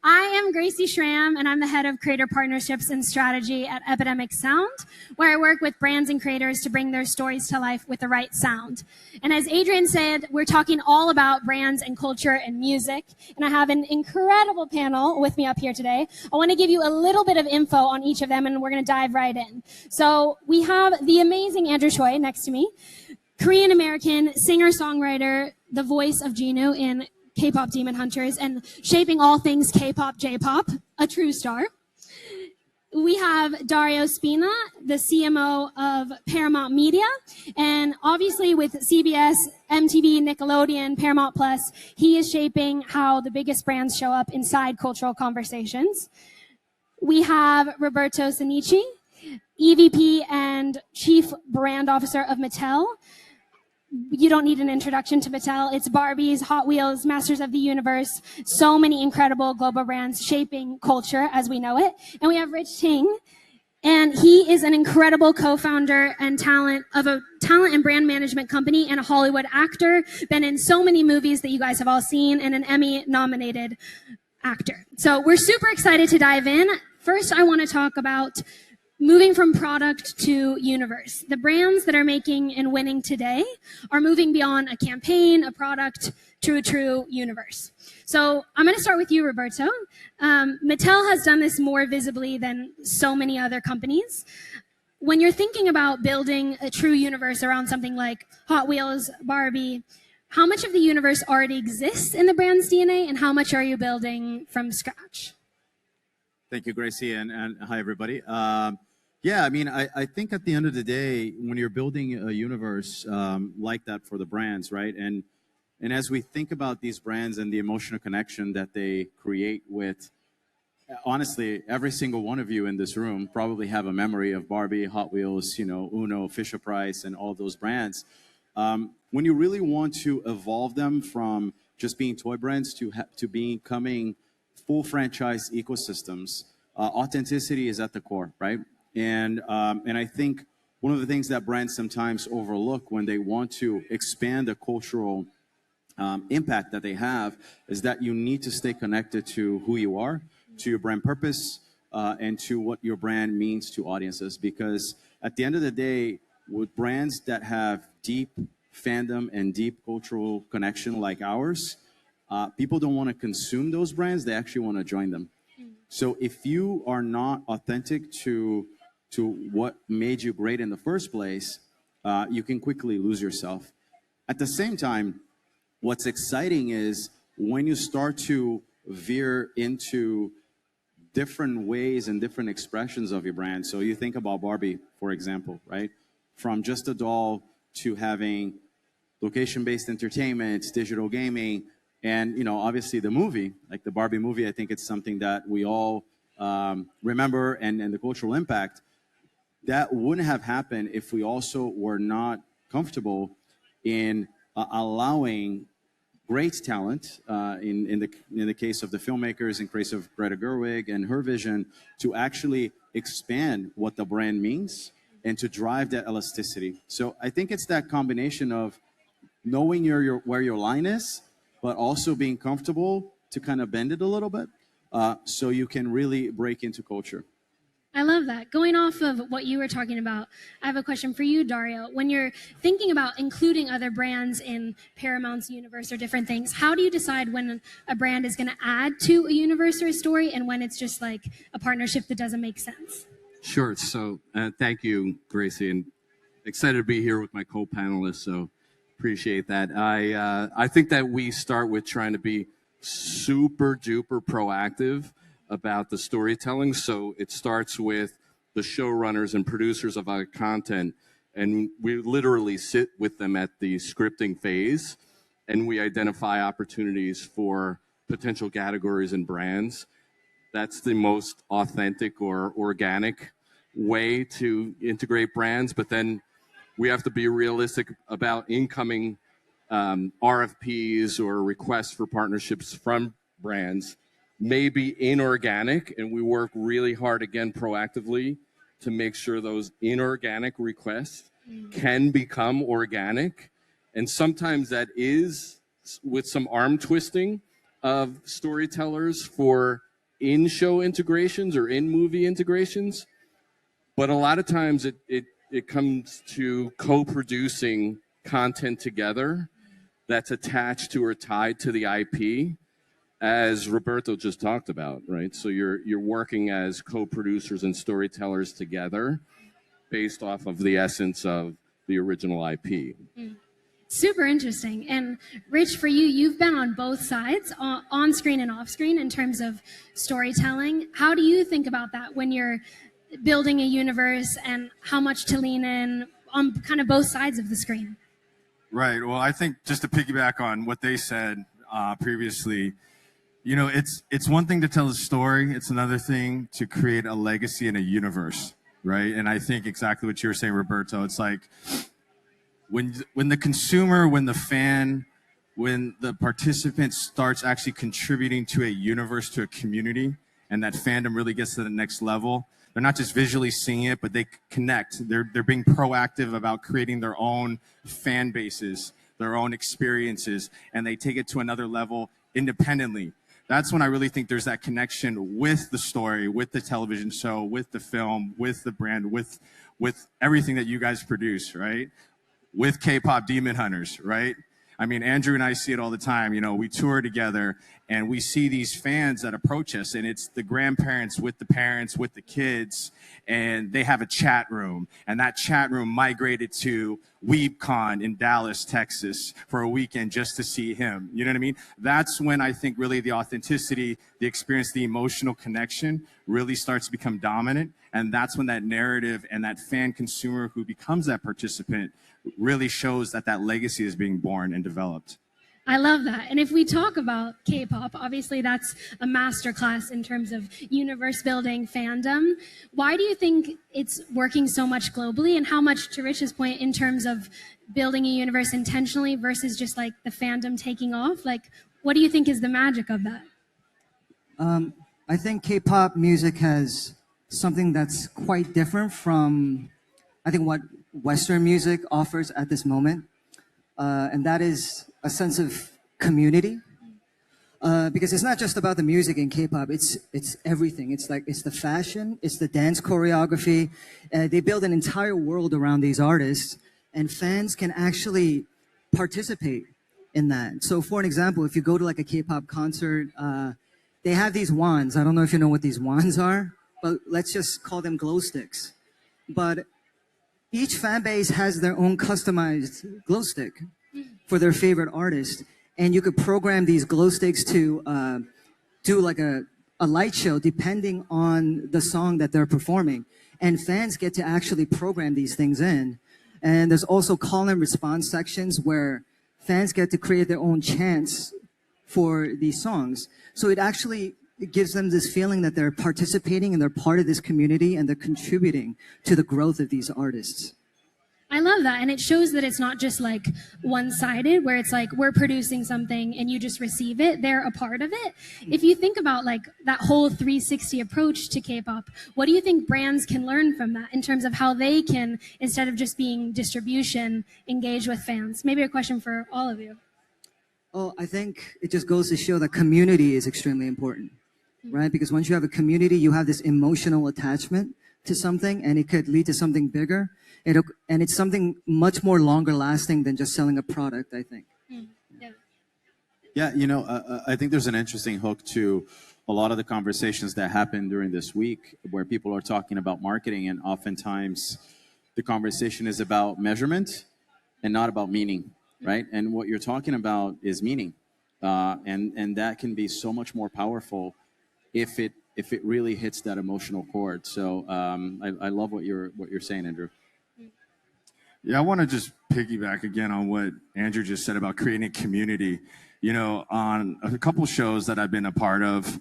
I am Gracie Schramm, and I'm the head of creator partnerships and strategy at Epidemic Sound, where I work with brands and creators to bring their stories to life with the right sound. And as Adrian said, we're talking all about brands and culture and music, and I have an incredible panel with me up here today. I want to give you a little bit of info on each of them, and we're going to dive right in. So we have the amazing Andrew Choi next to me, Korean-American singer-songwriter, the voice of Genu in K-pop Demon Hunters, and shaping all things K-pop, J-pop, a true star. We have Dario Spina, the CMO of Paramount Media, and obviously with CBS, MTV, Nickelodeon, Paramount Plus, he is shaping how the biggest brands show up inside cultural conversations. We have Roberto Stanichi, EVP and Chief Brand Officer of Mattel. You don't need an introduction to Mattel. It's Barbies, Hot Wheels, Masters of the Universe, so many incredible global brands shaping culture as we know it. And we have Rich Ting, and he is an incredible co-founder and talent of a talent and brand management company and a Hollywood actor, been in so many movies that you guys have all seen, and an Emmy-nominated actor. So we're super excited to dive in. First, I want to talk about moving from product to universe. The brands that are making and winning today are moving beyond a campaign, a product, to a true universe. So I'm going to start with you, Roberto. Mattel has done this more visibly than so many other companies. When you're thinking about building a true universe around something like Hot Wheels, Barbie, how much of the universe already exists in the brand's DNA, and how much are you building from scratch? Thank you, Gracie, and hi, everybody. Yeah, I mean, I think at the end of the day, when you're building a universe like that for the brands, right? And as we think about these brands and the emotional connection that they create with, honestly, every single one of you in this room probably have a memory of Barbie, Hot Wheels, you know, Uno, Fisher-Price, and all those brands. When you really want to evolve them from just being toy brands to becoming full franchise ecosystems, authenticity is at the core, right? And I think one of the things that brands sometimes overlook when they want to expand the cultural impact that they have is that you need to stay connected to who you are, to your brand purpose, and to what your brand means to audiences. Because at the end of the day, with brands that have deep fandom and deep cultural connection like ours, people don't want to consume those brands, they actually want to join them. So if you are not authentic to what made you great in the first place, you can quickly lose yourself. At the same time, what's exciting is when you start to veer into different ways and different expressions of your brand. So you think about Barbie, for example, right? From just a doll to having location-based entertainment, digital gaming, and, you know, obviously the movie, like the Barbie movie, I think it's something that we all remember, and the cultural impact. That wouldn't have happened if we also were not comfortable in allowing great talent, in the case of the filmmakers, in case of Greta Gerwig and her vision, to actually expand what the brand means and to drive that elasticity. So I think it's that combination of knowing where your line is, but also being comfortable to kind of bend it a little bit, so you can really break into culture. I love that. Going off of what you were talking about, I have a question for you, Dario. When you're thinking about including other brands in Paramount's universe or different things, how do you decide when a brand is going to add to a universe or a story and when it's just like a partnership that doesn't make sense? Sure. So thank you, Gracie, and excited to be here with my co-panelists, so appreciate that. I think that we start with trying to be super duper proactive about the storytelling. So it starts with the showrunners and producers of our content, and we literally sit with them at the scripting phase, and we identify opportunities for potential categories and brands. That's the most authentic or organic way to integrate brands, but then we have to be realistic about incoming RFPs or requests for partnerships from brands, maybe inorganic, and we work really hard, again, proactively to make sure those inorganic requests can become organic. And sometimes that is with some arm twisting of storytellers for in-show integrations or in-movie integrations, but a lot of times it comes to co-producing content together that's attached to or tied to the IP, as Roberto just talked about, right? So you're working as co-producers and storytellers together based off of the essence of the original IP. Super interesting. And Rich, for you, you've been on both sides, on screen and off screen, in terms of storytelling. How do you think about that when you're building a universe, and how much to lean in on kind of both sides of the screen? Right. Well, I think just to piggyback on what they said previously, you know, it's one thing to tell a story. It's another thing to create a legacy in a universe, right? And I think exactly what you were saying, Roberto. It's like when the consumer, when the fan, when the participant starts actually contributing to a universe, to a community, and that fandom really gets to the next level. They're not just visually seeing it, but they connect. They're being proactive about creating their own fan bases, their own experiences, and they take it to another level independently. That's when I really think there's that connection with the story, with the television show, with the film, with the brand, with everything that you guys produce, right? With K-pop Demon Hunters, right? I mean, Andrew and I see it all the time. You know, we tour together and we see these fans that approach us, and it's the grandparents with the parents, with the kids, and they have a chat room. And that chat room migrated to WeebCon in Dallas, Texas for a weekend just to see him. You know what I mean? That's when I think really the authenticity, the experience, the emotional connection really starts to become dominant. And that's when that narrative and that fan consumer who becomes that participant really shows that that legacy is being born and developed. I love that. And if we talk about K-pop, obviously that's a masterclass in terms of universe building fandom. Why do you think it's working so much globally, and how much, to Rich's point, in terms of building a universe intentionally versus just like the fandom taking off? Like, what do you think is the magic of that? I think K-pop music has something that's quite different from, I think, what Western music offers at this moment. And that is a sense of community. Because it's not just about the music in K-pop, it's everything. It's the fashion, it's the dance choreography. They build an entire world around these artists, and fans can actually participate in that. So for an example, if you go to like a K-pop concert, they have these wands. I don't know if you know what these wands are, but let's just call them glow sticks. But each fan base has their own customized glow stick for their favorite artist. And you could program these glow sticks to do like a light show depending on the song that they're performing. And fans get to actually program these things in. And there's also call and response sections where fans get to create their own chants for these songs. So it gives them this feeling that they're participating and they're part of this community and they're contributing to the growth of these artists. I love that. And it shows that it's not just like one-sided, where it's like we're producing something and you just receive it. They're a part of it. If you think about like that whole 360 approach to K-pop, what do you think brands can learn from that in terms of how they can, instead of just being distribution, engage with fans? Maybe a question for all of you. Oh, I think it just goes to show that community is extremely important, right? Because once you have a community, you have this emotional attachment to something, and it could lead to something bigger. And it's something much more longer lasting than just selling a product, I think. Yeah. Yeah, you know, I think there's an interesting hook to a lot of the conversations that happen during this week where people are talking about marketing, and oftentimes the conversation is about measurement and not about meaning, right? And what you're talking about is meaning. And that can be so much more powerful if it really hits that emotional chord. So I love what you're saying, Andrew. Yeah, I want to just piggyback again on what Andrew just said about creating a community. You know, on a couple shows that I've been a part of,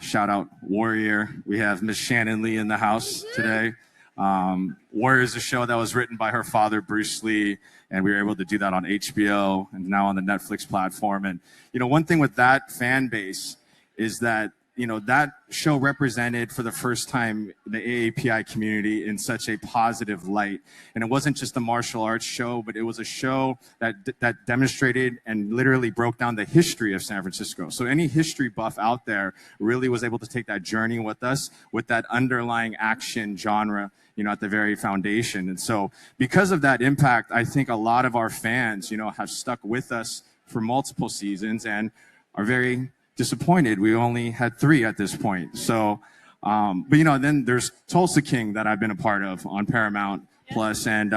shout out Warrior. We have Miss Shannon Lee in the house today. Warrior is a show that was written by her father, Bruce Lee, and we were able to do that on HBO and now on the Netflix platform. And, you know, one thing with that fan base is that you know, that show represented for the first time the AAPI community in such a positive light. And it wasn't just a martial arts show, but it was a show that demonstrated and literally broke down the history of San Francisco. So any history buff out there really was able to take that journey with us with that underlying action genre, you know, at the very foundation. And so because of that impact, I think a lot of our fans, you know, have stuck with us for multiple seasons and are very disappointed. We only had 3 at this point. So, but you know, then there's Tulsa King that I've been a part of on Paramount Plus, and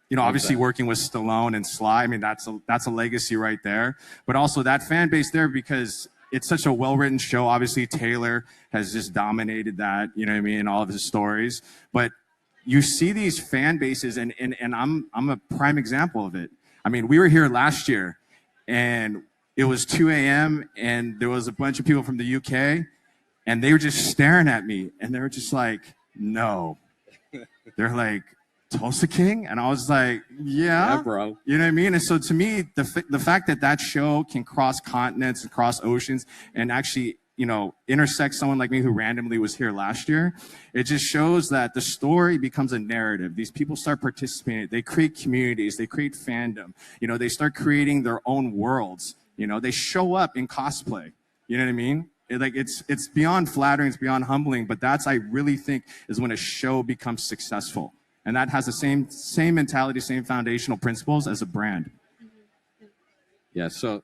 you know, obviously working with Stallone and Sly. I mean, that's a legacy right there. But also that fan base there, because it's such a well-written show. Obviously, Taylor has just dominated that. You know what I mean? In all of his stories, but you see these fan bases, and I'm a prime example of it. I mean, we were here last year, and it was 2 a.m. and there was a bunch of people from the UK, and they were just staring at me, and they were just like, no. They're like, Tulsa King? And I was like, yeah, bro. You know what I mean? And so to me, the fact that that show can cross continents and cross oceans and actually, you know, intersect someone like me who randomly was here last year, it just shows that the story becomes a narrative. These people start participating. They create communities. They create fandom. You know, they start creating their own worlds. You know, they show up in cosplay. You know what I mean? It's beyond flattering, it's beyond humbling, but that's, I really think, is when a show becomes successful. And that has the same mentality, same foundational principles as a brand. Yeah, so,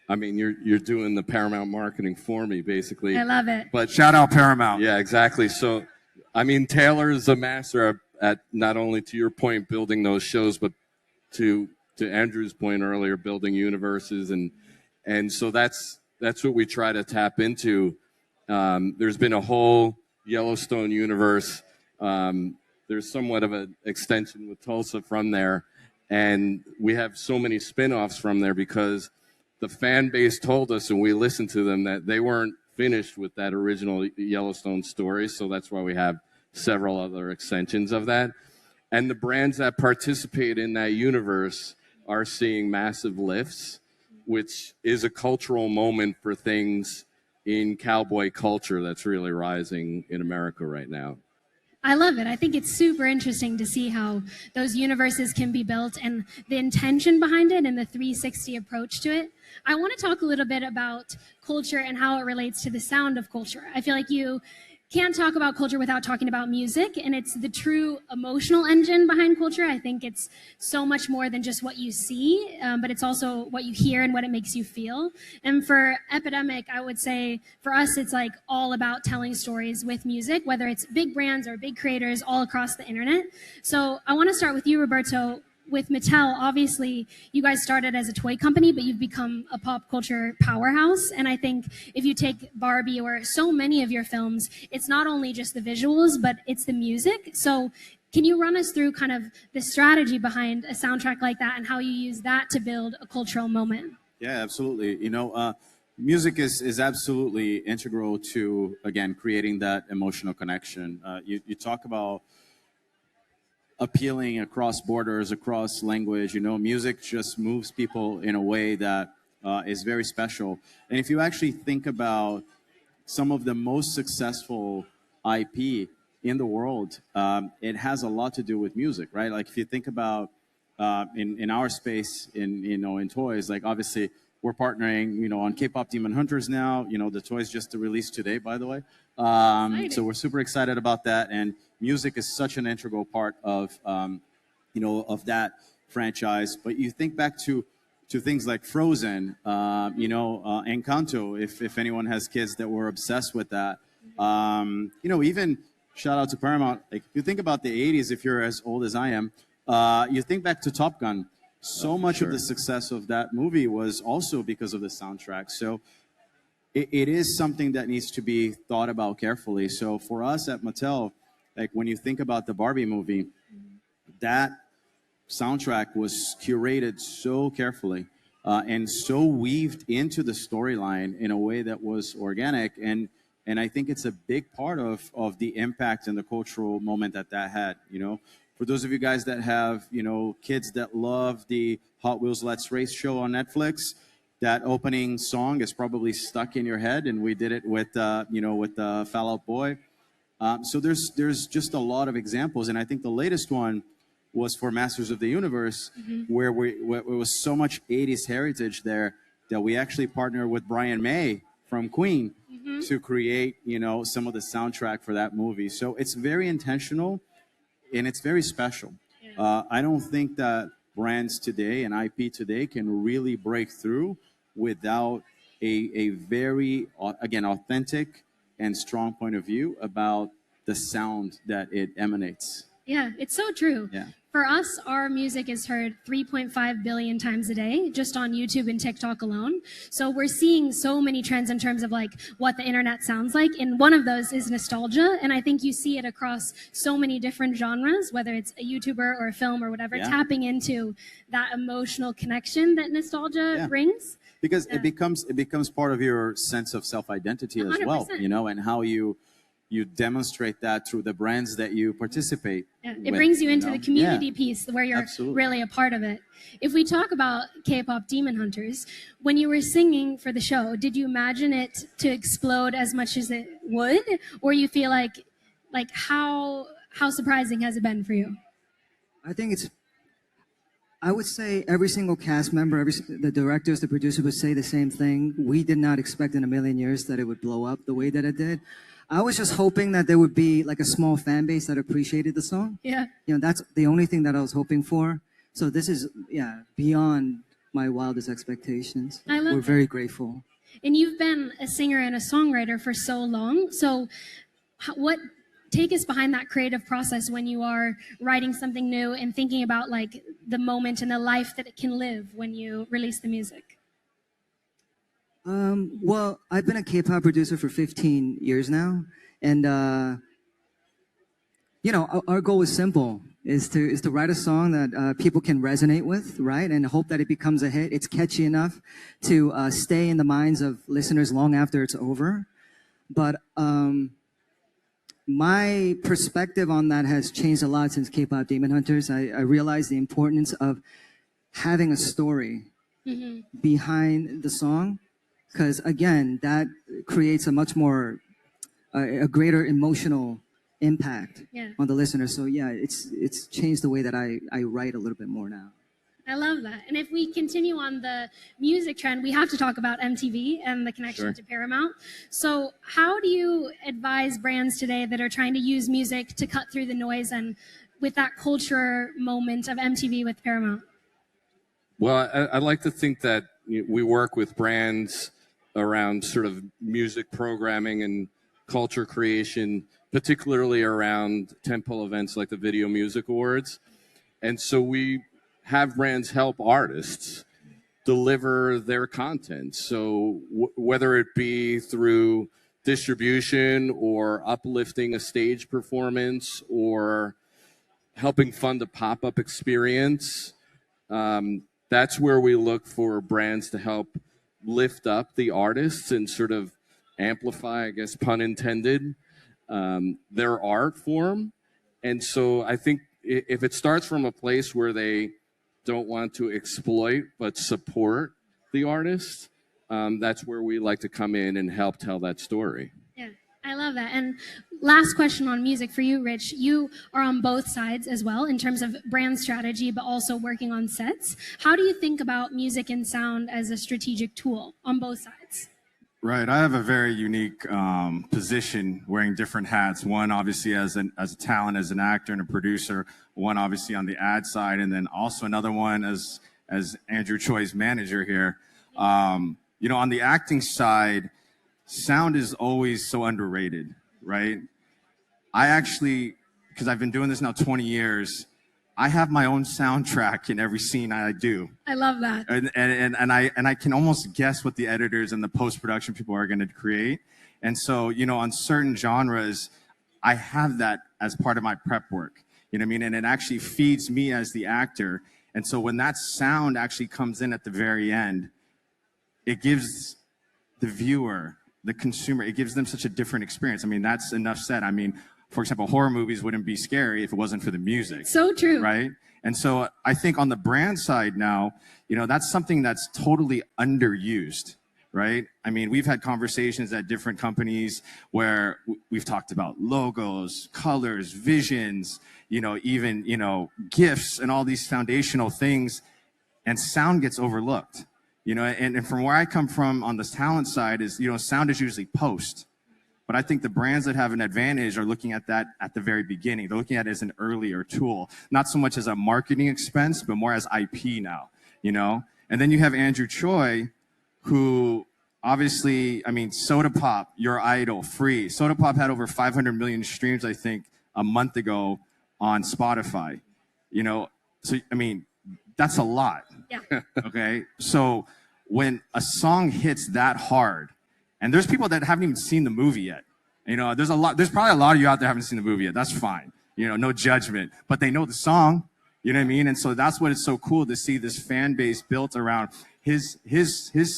I mean, you're doing the Paramount marketing for me, basically. I love it. But Shout out Paramount. yeah, exactly. So, I mean, Taylor is a master at not only, to your point, building those shows, but to Andrew's point earlier, building universes, and so that's what we try to tap into. There's been a whole Yellowstone universe. There's somewhat of an extension with Tulsa from there, and we have so many spin-offs from there because the fan base told us, and we listened to them, that they weren't finished with that original Yellowstone story. So that's why we have several other extensions of that. And the brands that participate in that universe are seeing massive lifts, which is a cultural moment for things in cowboy culture that's really rising in America right now. I love it. I think it's super interesting to see how those universes can be built and the intention behind it and the 360 approach to it. I want to talk a little bit about culture and how it relates to the sound of culture. I feel like you can't talk about culture without talking about music, and it's the true emotional engine behind culture. I think it's so much more than just what you see, but it's also what you hear and what it makes you feel. And for Epidemic, I would say for us, it's like all about telling stories with music, whether it's big brands or big creators all across the internet. So I want to start with you, Roberto. With Mattel, obviously, you guys started as a toy company, but you've become a pop culture powerhouse. And I think if you take Barbie or so many of your films, it's not only just the visuals, but it's the music. So can you run us through kind of the strategy behind a soundtrack like that and how you use that to build a cultural moment? Yeah, absolutely. You know, music is absolutely integral to, again, creating that emotional connection. You talk about appealing across borders, across language. You know, music just moves people in a way that is very special. And if you actually think about some of the most successful IP in the world, it has a lot to do with music, right? Like if you think about in our space, in toys, like obviously we're partnering, you know, on K-pop Demon Hunters now. You know, the toys just released today, by the way. So we're super excited about that. And music is such an integral part of, you know, of that franchise. But you think back to things like Frozen, you know, Encanto, if anyone has kids that were obsessed with that. You know, even shout out to Paramount. Like if you think about the 80s, if you're as old as I am, you think back to Top Gun. So much of the success of that movie was also because of the soundtrack. So it is something that needs to be thought about carefully. So for us at Mattel, like when you think about the Barbie movie, that soundtrack was curated so carefully and so weaved into the storyline in a way that was organic. And I think it's a big part of the impact and the cultural moment that had, you know. For those of you guys that have, you know, kids that love the Hot Wheels Let's Race show on Netflix, that opening song is probably stuck in your head, and we did it with with Fall Out Boy. So there's just a lot of examples, and I think the latest one was for Masters of the Universe, where it was so much 80s heritage there that we actually partnered with Brian May from Queen to create some of the soundtrack for that movie. So it's very intentional and it's very special. I don't think that brands today and IP today can really break through without a very, again, authentic and strong point of view about the sound that it emanates. Yeah, it's so true. Yeah. For us, our music is heard 3.5 billion times a day just on YouTube and TikTok alone. So we're seeing so many trends in terms of like what the internet sounds like. And one of those is nostalgia. And I think you see it across so many different genres, whether it's a YouTuber or a film or whatever, tapping into that emotional connection that nostalgia brings. Because it becomes part of your sense of self-identity as well, 100%. and how you demonstrate that through the brands that you participate It brings you into the community piece where you're Absolutely. really a part of it. If we talk about K-pop Demon Hunters, when you were singing for the show, did you imagine it to explode as much as it would? Or you feel like how surprising has it been for you? I would say every single cast member, the directors, the producers would say the same thing. We did not expect in a million years that it would blow up the way that it did. I was just hoping that there would be like a small fan base that appreciated the song. Yeah. That's the only thing that I was hoping for. So this is, beyond my wildest expectations. We're very grateful. And you've been a singer and a songwriter for so long. So take us behind that creative process when you are writing something new and thinking about like the moment and the life that it can live when you release the music. Well, I've been a K-pop producer for 15 years now, and our goal is simple: is to write a song that people can resonate with, right, and hope that it becomes a hit. It's catchy enough to stay in the minds of listeners long after it's over. But my perspective on that has changed a lot since K-pop Demon Hunters. I realized the importance of having a story behind the song. Because again, that creates a much more, a greater emotional impact on the listener. So it's changed the way that I write a little bit more now. I love that. And if we continue on the music trend, we have to talk about MTV and the connection to Paramount. So how do you advise brands today that are trying to use music to cut through the noise and with that culture moment of MTV with Paramount? Well, I like to think that we work with brands around sort of music programming and culture creation, particularly around tentpole events like the Video Music Awards. And so we have brands help artists deliver their content. So whether it be through distribution or uplifting a stage performance or helping fund a pop-up experience, that's where we look for brands to help lift up the artists and sort of amplify, I guess, pun intended, their art form. And so I think if it starts from a place where they don't want to exploit but support the artist, that's where we like to come in and help tell that story. Yeah, I love that. And last question on music for you, Rich. You are on both sides as well in terms of brand strategy, but also working on sets. How do you think about music and sound as a strategic tool on both sides? Right. I have a very unique position wearing different hats. One, obviously, as a talent, as an actor and a producer. One, obviously, on the ad side. And then also another one as Andrew Choi's manager here. On the acting side, sound is always so underrated, right? I actually, because I've been doing this now 20 years, I have my own soundtrack in every scene I do. I love that. And I can almost guess what the editors and the post-production people are going to create. And so, on certain genres, I have that as part of my prep work. You know what I mean? And it actually feeds me as the actor. And so when that sound actually comes in at the very end, it gives the viewer, the consumer, it gives them such a different experience. I mean, that's enough said. I mean, for example, horror movies wouldn't be scary if it wasn't for the music. So true. Right? And so I think on the brand side now, that's something that's totally underused, right? I mean, we've had conversations at different companies where we've talked about logos, colors, visions, even, gifts and all these foundational things, and sound gets overlooked. And from where I come from on the talent side is, sound is usually post. But I think the brands that have an advantage are looking at that at the very beginning. They're looking at it as an earlier tool, not so much as a marketing expense, but more as IP now, And then you have Andrew Choi, who obviously, I mean, Soda Pop, your idol, free. Soda Pop had over 500 million streams, I think, a month ago on Spotify. So, I mean, that's a lot. Yeah. Okay. So when a song hits that hard, and there's people that haven't even seen the movie yet. There's probably a lot of you out there haven't seen the movie yet. That's fine. No judgment, but they know the song, you know what I mean? And so that's what it's so cool to see this fan base built around his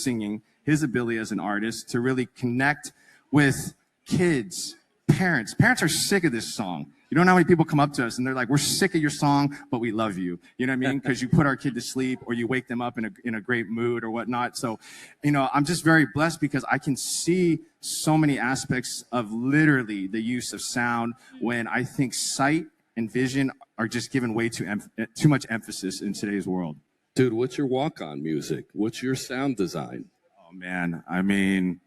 singing, his ability as an artist to really connect with kids, parents. Parents are sick of this song. You don't know how many people come up to us and they're like, we're sick of your song, but we love you. You know what I mean? Because you put our kid to sleep or you wake them up in a great mood or whatnot. So, I'm just very blessed because I can see so many aspects of literally the use of sound when I think sight and vision are just given way too much emphasis in today's world. Dude, what's your walk-on music? What's your sound design? Oh, man. I mean...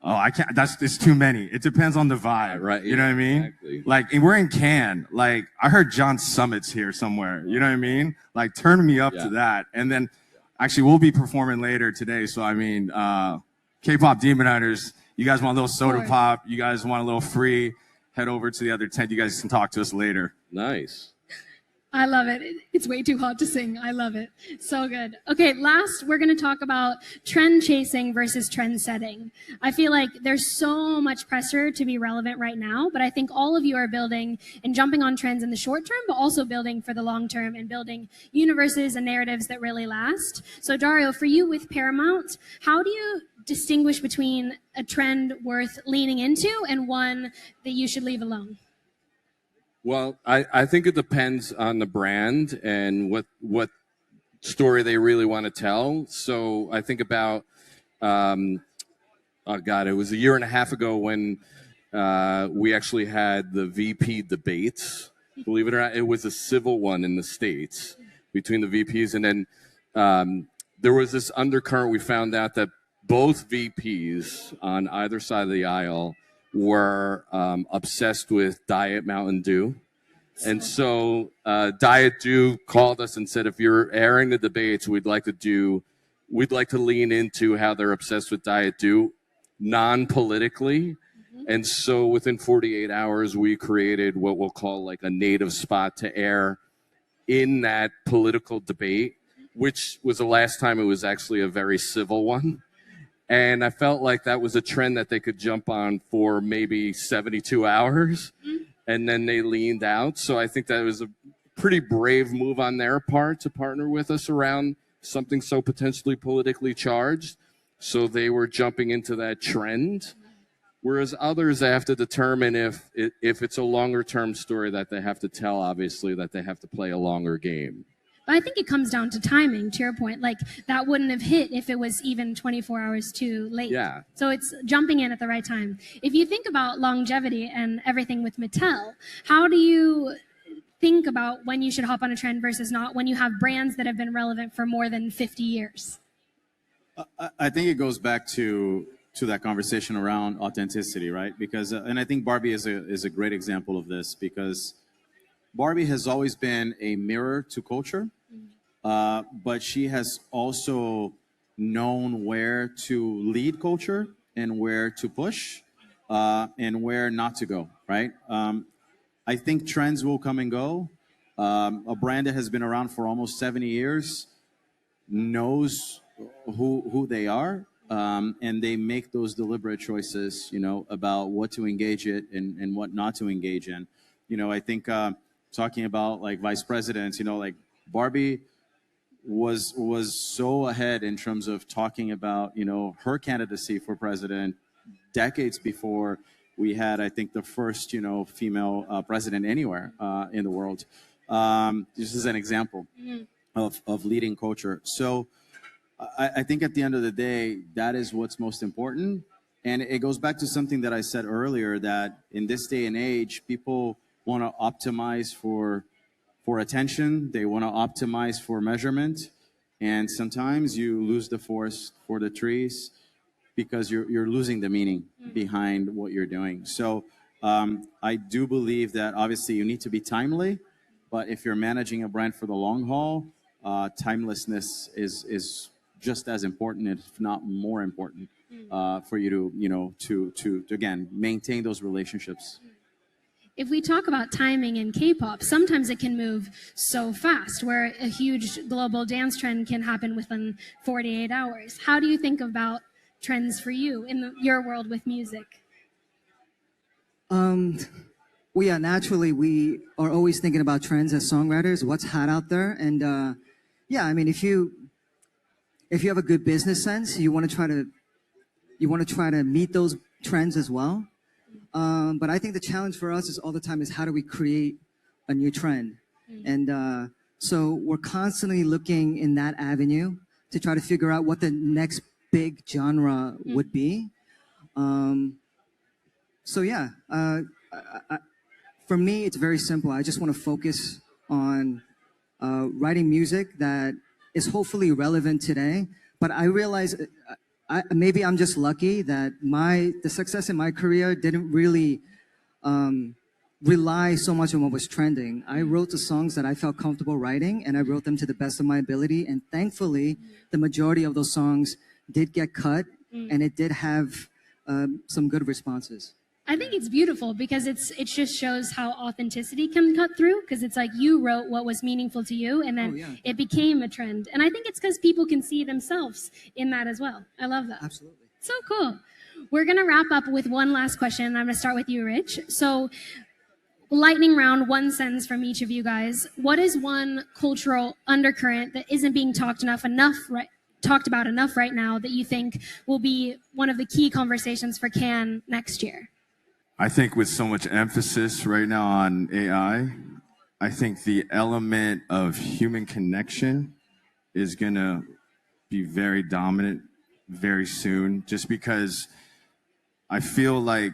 Oh, I can't. It's too many. It depends on the vibe, right? You know what I mean? Exactly. Like, and we're in Cannes. Like, I heard John Summit's here somewhere. You know what I mean? Like, turn me up to that. And then, actually, we'll be performing later today. So, I mean, K-pop Demon Hunters. You guys want a little Soda Pop? You guys want a little free? Head over to the other tent. You guys can talk to us later. Nice. I love it. It's way too hot to sing. I love it. So good. Okay, last, we're going to talk about trend chasing versus trend setting. I feel like there's so much pressure to be relevant right now, but I think all of you are building and jumping on trends in the short term, but also building for the long term and building universes and narratives that really last. So Dario, for you with Paramount, how do you distinguish between a trend worth leaning into and one that you should leave alone? Well, I think it depends on the brand and what story they really want to tell. So I think about, oh God, it was a year and a half ago when we actually had the VP debates. Believe it or not, it was a civil one in the States between the VPs. And then there was this undercurrent. We found out that both VPs on either side of the aisle were obsessed with Diet Mountain Dew. And so Diet Dew called us and said, if you're airing the debates, we'd like to lean into how they're obsessed with Diet Dew non-politically. And so within 48 hours, we created what we'll call like a native spot to air in that political debate, which was the last time it was actually a very civil one. And I felt like that was a trend that they could jump on for maybe 72 hours. And then they leaned out. So I think that was a pretty brave move on their part to partner with us around something so potentially politically charged. So they were jumping into that trend. Whereas others, they have to determine if it's a longer term story that they have to tell, obviously, that they have to play a longer game. But I think it comes down to timing, to your point. Like, that wouldn't have hit if it was even 24 hours too late. Yeah. So it's jumping in at the right time. If you think about longevity and everything with Mattel, how do you think about when you should hop on a trend versus not when you have brands that have been relevant for more than 50 years? I think it goes back to that conversation around authenticity, right? Because, and I think Barbie is a great example of this, because Barbie has always been a mirror to culture. But she has also known where to lead culture and where to push and where not to go, right? I think trends will come and go. A brand that has been around for almost 70 years knows who they are, and they make those deliberate choices, about what to engage it and what not to engage in. I think talking about like vice presidents, like Barbie was so ahead in terms of talking about, her candidacy for president decades before we had, I think, the first, female president anywhere in the world. This is an example of leading culture. So I think at the end of the day, that is what's most important. And it goes back to something that I said earlier, that in this day and age, people want to optimize for attention. They want to optimize for measurement. And sometimes you lose the forest for the trees because you're losing the meaning behind what you're doing. So I do believe that obviously you need to be timely, but if you're managing a brand for the long haul, timelessness is just as important, if not more important, for you to again maintain those relationships. If we talk about timing in K-pop, sometimes it can move so fast, where a huge global dance trend can happen within 48 hours. How do you think about trends for you in your world with music? Well, yeah, naturally, we are always thinking about trends as songwriters, what's hot out there. And yeah, I mean, if you have a good business sense, you want to try to meet those trends as well. But I think the challenge for us is all the time is how do we create a new trend? And so we're constantly looking in that avenue to try to figure out what the next big genre would be. So yeah, for me, it's very simple. I just want to focus on writing music that is hopefully relevant today. But I realize maybe I'm just lucky that the success in my career didn't really rely so much on what was trending. I wrote the songs that I felt comfortable writing, and I wrote them to the best of my ability. And thankfully, the majority of those songs did get cut, and it did have some good responses. I think it's beautiful because it just shows how authenticity can cut through, because it's like you wrote what was meaningful to you, and then it became a trend. And I think it's because people can see themselves in that as well. I love that. Absolutely. So cool. We're going to wrap up with one last question. I'm going to start with you, Rich. So lightning round, one sentence from each of you guys. What is one cultural undercurrent that isn't being talked about enough right now that you think will be one of the key conversations for Cannes next year? I think with so much emphasis right now on AI, I think the element of human connection is going to be very dominant very soon, just because I feel like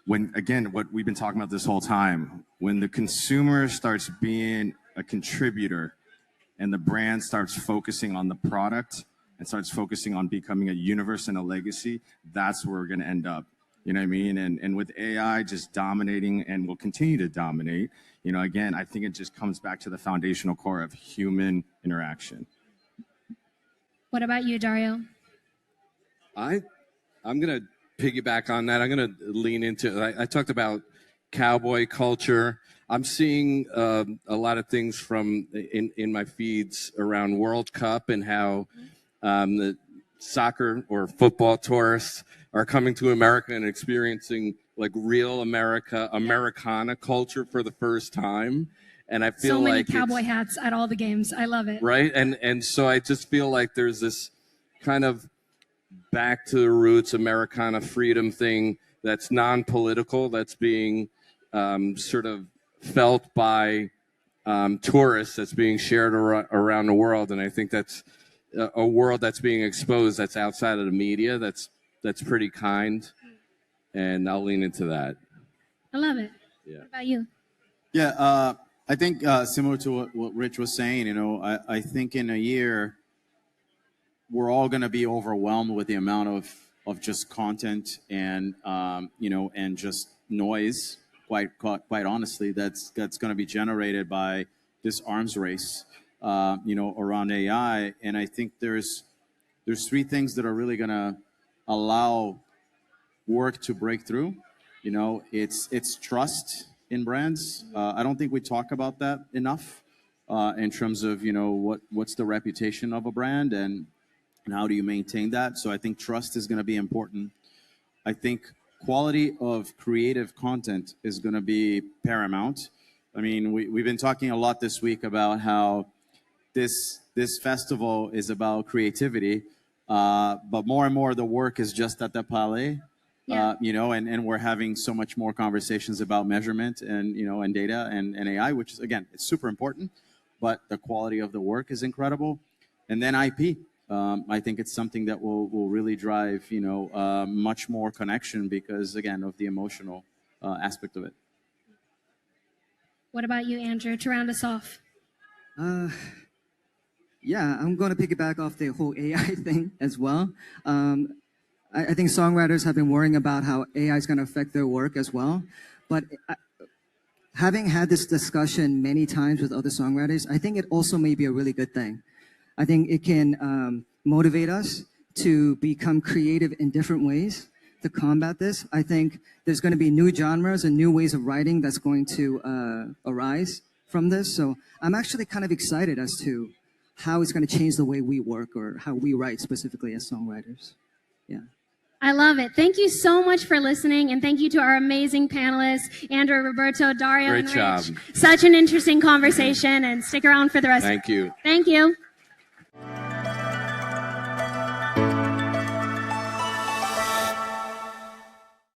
what we've been talking about this whole time, when the consumer starts being a contributor and the brand starts focusing on the product and starts focusing on becoming a universe and a legacy, that's where we're going to end up. You know what I mean? And with AI just dominating and will continue to dominate, again, I think it just comes back to the foundational core of human interaction. What about you, Dario? I'm going to piggyback on that. I'm going to lean into, I talked about cowboy culture. I'm seeing a lot of things from in my feeds around World Cup and how the soccer or football tourists are coming to America and experiencing like real Americana culture for the first time. And I feel so many like cowboy hats at all the games. I love it. Right. And so I just feel like there's this kind of back to the roots Americana freedom thing that's non-political, that's being sort of felt by tourists, that's being shared around the world. And I think that's a world that's being exposed that's outside of the media, that's pretty kind, and I'll lean into that. I love it. Yeah. What about you? Yeah, I think similar to what Rich was saying, I think in a year, we're all going to be overwhelmed with the amount of just content and, and just noise, quite honestly, that's going to be generated by this arms race, around AI. And I think there's three things that are really going to allow work to break through. It's trust in brands. I don't think we talk about that enough in terms of what's the reputation of a brand and how do you maintain that. So I think trust is going to be important. I think quality of creative content is going to be paramount. I mean, we've been talking a lot this week about how this festival is about creativity. But more and more, the work is just at the Palais. Yeah. And we're having so much more conversations about measurement and, and data and AI, which is, again, it's super important, but the quality of the work is incredible. And then IP. I think it's something that will really drive, much more connection because, again, of the emotional aspect of it. What about you, Andrew, to round us off? Yeah, I'm going to piggyback off the whole AI thing as well. I think songwriters have been worrying about how AI is going to affect their work as well. But having had this discussion many times with other songwriters, I think it also may be a really good thing. I think it can motivate us to become creative in different ways to combat this. I think there's going to be new genres and new ways of writing that's going to arise from this. So I'm actually kind of excited as to how it's going to change the way we work or how we write specifically as songwriters. Yeah. I love it. Thank you so much for listening, and thank you to our amazing panelists, Andrew, Roberto, Dario, Great and Rich. job. Such an interesting conversation, and stick around for the rest. Thank you. Thank you.